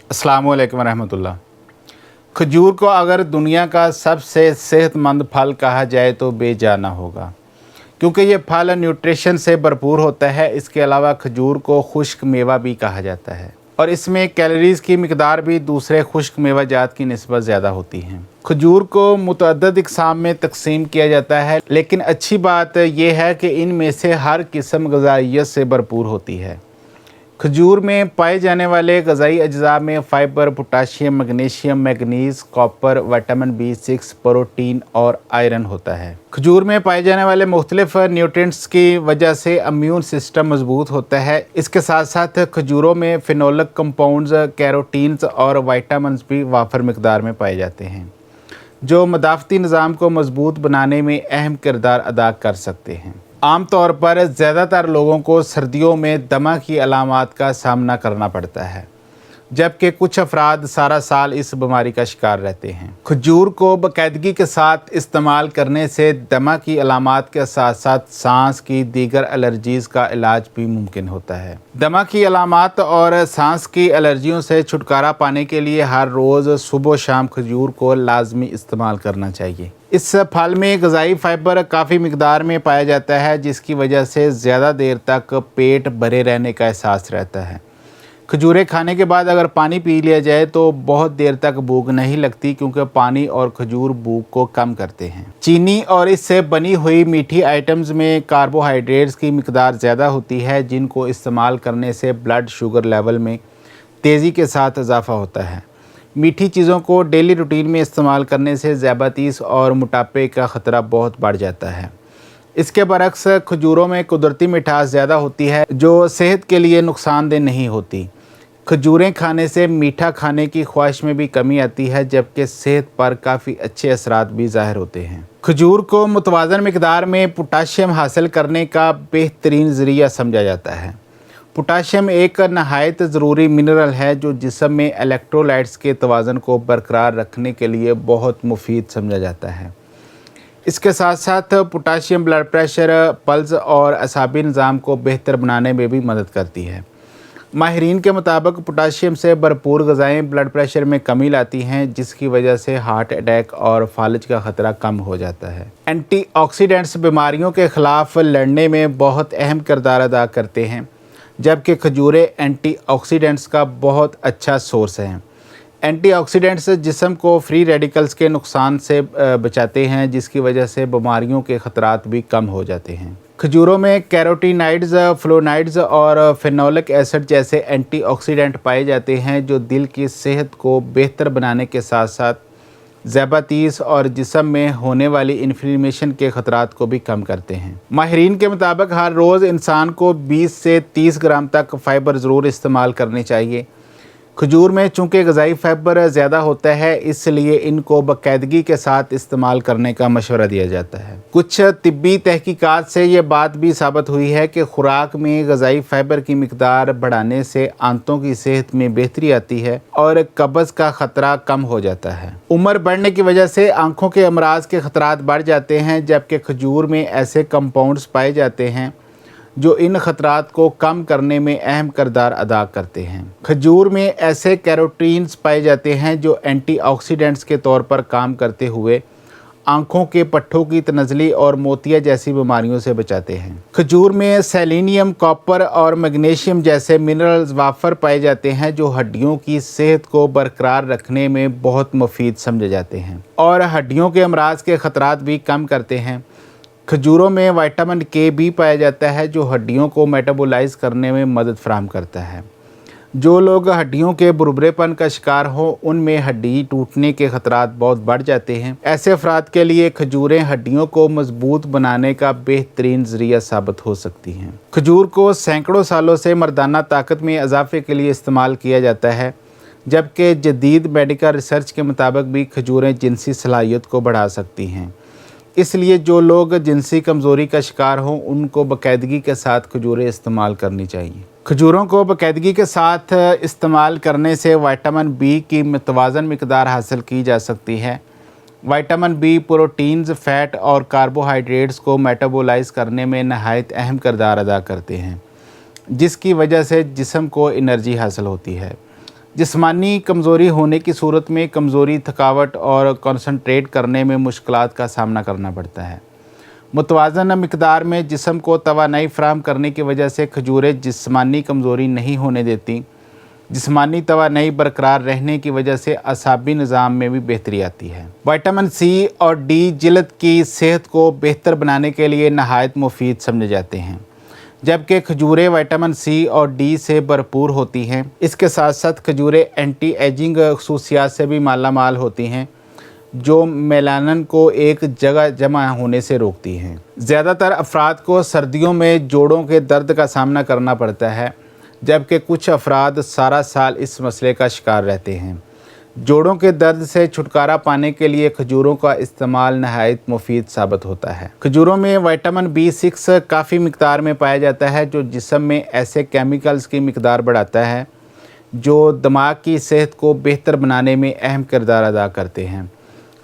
अस्सलाम वालेकुम रहमतुल्लाह। खजूर को अगर दुनिया का सबसे सेहतमंद फल कहा जाए तो बेजाना होगा, क्योंकि ये फल न्यूट्रिशन से भरपूर होता है। इसके अलावा खजूर को खुश्क मेवा भी कहा जाता है और इसमें कैलोरीज़ की मिकदार भी दूसरे खुश्क मेवा जात की निस्बत ज़्यादा होती हैं। खजूर को मुतअद्दिद इक़साम में तकसीम किया जाता है, लेकिन अच्छी बात यह है कि इनमें से हर किस्म ग़िज़ाइयत से भरपूर होती है। खजूर में पाए जाने वाले ग़िज़ाई अज्जा में fibre, potassium, magnesium, manganese, copper, vitamin B6, protein और आयरन होता है। खजूर में पाए जाने वाले मुख्तलिफ न्यूट्रिएंट्स की वजह से इम्यून सिस्टम मजबूत होता है। इसके साथ साथ खजूरों में फिनोलिक कंपाउंड्स, कैरोटीन्स और विटामिन्स भी वाफर मिकदार में पाए जाते हैं, जो मदाफ़ती निज़ाम को मजबूत बनाने में अहम किरदार अदा कर सकते हैं। आम तौर पर ज़्यादातर लोगों को सर्दियों में दमा की अलामात का सामना करना पड़ता है, जबकि कुछ अफराद सारा साल इस बीमारी का शिकार रहते हैं। खजूर को बाकायदगी के साथ इस्तेमाल करने से दमा की अलामात के साथ साथ सांस की दीगर एलर्जीज़ का इलाज भी मुमकिन होता है। दमा की अलामात और सांस की एलर्जियों से छुटकारा पाने के लिए हर रोज़ सुबह शाम खजूर को लाजमी इस्तेमाल करना चाहिए। इस फल में ग़िज़ाई फ़ाइबर काफ़ी मिकदार में पाया जाता है, जिसकी वजह से ज़्यादा देर तक पेट भरे रहने का एहसास रहता है। खजूरें खाने के बाद अगर पानी पी लिया जाए तो बहुत देर तक भूख नहीं लगती, क्योंकि पानी और खजूर भूख को कम करते हैं। चीनी और इससे बनी हुई मीठी आइटम्स में कार्बोहाइड्रेट्स की मिकदार ज़्यादा होती है, जिनको इस्तेमाल करने से ब्लड शुगर लेवल में तेज़ी के साथ इजाफ़ा होता है। मीठी चीज़ों को डेली रूटीन में इस्तेमाल करने से ज़ियादतीस और मोटापे का ख़तरा बहुत बढ़ जाता है। इसके बरक्स खजूरों में कुदरती मिठास ज़्यादा होती है, जो सेहत के लिए नुकसानदेह नहीं होती। खजूरें खाने से मीठा खाने की ख्वाहिश में भी कमी आती है, जबकि सेहत पर काफ़ी अच्छे असरात भी ज़ाहिर होते हैं। खजूर को मुतवाज़न मिकदार में पोटाशियम हासिल करने का बेहतरीन ज़रिया समझा जाता है। पोटाशियम एक नहायत ज़रूरी मिनरल है, जो जिस्म में इलेक्ट्रोलाइट्स के तवाज़न को बरकरार रखने के लिए बहुत मुफीद समझा जाता है। इसके साथ साथ पोटाशियम ब्लड प्रेशर, पल्स और असाबी निज़ाम को बेहतर बनाने में भी मदद करती है। माहिरीन के मुताबिक पोटाशियम से भरपूर ग़िज़ाएँ ब्लड प्रेशर में कमी लाती हैं, जिसकी वजह से हार्ट अटैक और फालिज का ख़तरा कम हो जाता है। एंटीऑक्सीडेंट्स बीमारियों के ख़िलाफ़ लड़ने में बहुत अहम किरदार अदा करते हैं, जबकि खजूरें एंटीऑक्सीडेंट्स का बहुत अच्छा सोर्स हैं। एंटीऑक्सीडेंट्स जिस्म को फ्री रेडिकल्स के नुकसान से बचाते हैं, जिसकी वजह से बीमारियों के ख़तरात भी कम हो जाते हैं। खजूरों में कैरोटीनॉइड्स, फ्लोनाइड्स और फेनोलिक एसिड जैसे एंटीऑक्सीडेंट पाए जाते हैं, जो दिल की सेहत को बेहतर बनाने के साथ साथ ज़ियादतीस और जिस्म में होने वाली इन्फ्लेमेशन के ख़तरात को भी कम करते हैं। माहिरीन के मुताबिक हर रोज़ इंसान को 20 से 30 ग्राम तक फ़ाइबर ज़रूर इस्तेमाल करनी चाहिए। खजूर में चूँकि ग़िज़ाई फ़ाइबर ज़्यादा होता है, इसलिए इनको बाकायदगी के साथ इस्तेमाल करने का मशवरा दिया जाता है। कुछ तिब्बी तहकीकात से ये बात भी साबित हुई है कि खुराक में ग़िज़ाई फ़ाइबर की मिकदार बढ़ाने से आंतों की सेहत में बेहतरी आती है और कब्ज़ का ख़तरा कम हो जाता है। उम्र बढ़ने की वजह से आँखों के अमराज के ख़तरात बढ़ जाते हैं, जबकि खजूर में ऐसे कंपाउंड्स पाए जाते हैं जो इन ख़तरात को कम करने में अहम किरदार अदा करते हैं। खजूर में ऐसे कैरोटीन्स पाए जाते हैं जो एंटीऑक्सीडेंट्स के तौर पर काम करते हुए आँखों के पट्ठों की तनज़ली और मोतिया जैसी बीमारियों से बचाते हैं। खजूर में सेलेनियम, कॉपर और मैग्नीशियम जैसे मिनरल्स वाफर पाए जाते हैं, जो हड्डियों की सेहत को बरकरार रखने में बहुत मुफीद समझे जाते हैं और हड्डियों के अमराज के ख़तरात भी कम करते हैं। खजूरों में विटामिन K भी पाया जाता है, जो हड्डियों को मेटाबोलाइज करने में मदद फराहम करता है। जो लोग हड्डियों के बुरबुरेपन का शिकार हो, उनमें हड्डी टूटने के ख़तरात बहुत बढ़ जाते हैं। ऐसे अफराद के लिए खजूरें हड्डियों को मजबूत बनाने का बेहतरीन ज़रिया साबित हो सकती हैं। खजूर को सैकड़ों सालों से मर्दाना ताकत में इजाफे के लिए इस्तेमाल किया जाता है, जबकि जदीद मेडिकल रिसर्च के मुताबिक भी खजूरें जिनसी सलाहियत को बढ़ा सकती हैं। इसलिए जो लोग जिनसी कमज़ोरी का शिकार हों, उनको बाकायदगी के साथ खजूरें इस्तेमाल करनी चाहिए। खजूरों को बाकायदगी के साथ इस्तेमाल करने से विटामिन B की मुतवाज़न मिकदार हासिल की जा सकती है। विटामिन B प्रोटीन्स, फ़ैट और कार्बोहाइड्रेट्स को मेटाबोलाइज करने में नहायत अहम किरदार अदा करते हैं, जिसकी वजह से जिस्म को एनर्जी हासिल होती है। जिस्मानी कमज़ोरी होने की सूरत में कमज़ोरी, थकावट और कंसंट्रेट करने में मुश्किलात का सामना करना पड़ता है। मुतवाज़न मिक़दार में जिस्म को तवानाई फ़राहम करने की वजह से खजूरें जिस्मानी कमज़ोरी नहीं होने देती। जिस्मानी तवानाई बरकरार रहने की वजह से असाबी निज़ाम में भी बेहतरी आती है। विटामिन सी और डी जिल्द की सेहत को बेहतर बनाने के लिए नहायत मुफीद समझे जाते हैं, जबकि खजूरें विटामिन सी और डी से भरपूर होती हैं। इसके साथ साथ खजूरें एंटी एजिंग खसूसियात से भी माला माल होती हैं, जो मेलानिन को एक जगह जमा होने से रोकती हैं। ज़्यादातर अफराद को सर्दियों में जोड़ों के दर्द का सामना करना पड़ता है, जबकि कुछ अफराद सारा साल इस मसले का शिकार रहते हैं। जोड़ों के दर्द से छुटकारा पाने के लिए खजूरों का इस्तेमाल नहायत मुफीद साबित होता है। खजूरों में विटामिन B6 काफ़ी मिक़दार में पाया जाता है, जो जिस्म में ऐसे केमिकल्स की मिक़दार बढ़ाता है जो दिमाग की सेहत को बेहतर बनाने में अहम किरदार अदा करते हैं।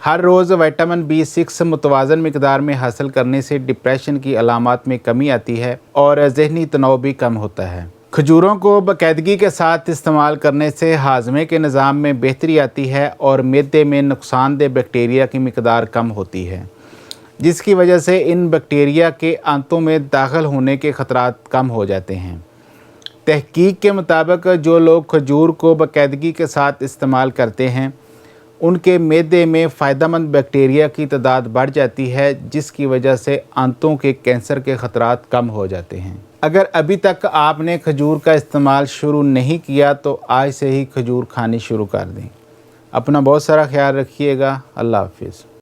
हर रोज़ विटामिन B6 मुतवाज़न मिक़दार में हासिल करने से डिप्रेशन की अलामात में कमी आती है और ज़हनी तनाव भी कम होता है। खजूरों को बाकायदगी के साथ इस्तेमाल करने से हाज़मे के निज़ाम में बेहतरी आती है और मैदे में नुकसानदेह बैक्टीरिया की मिक़दार कम होती है, जिसकी वजह से इन बैक्टीरिया के आंतों में दाखिल होने के ख़तरात कम हो जाते हैं। तहकीक के मुताबिक जो लोग खजूर को बाकायदगी के साथ इस्तेमाल करते हैं, उनके मैदे में फ़ायदेमंद बैक्टीरिया की तादाद बढ़ जाती है, जिसकी वजह से आंतों के कैंसर के ख़तरात कम हो जाते हैं। अगर अभी तक आपने खजूर का इस्तेमाल शुरू नहीं किया तो आज से ही खजूर खानी शुरू कर दें। अपना बहुत सारा ख्याल रखिएगा। अल्लाह हाफ़िज़।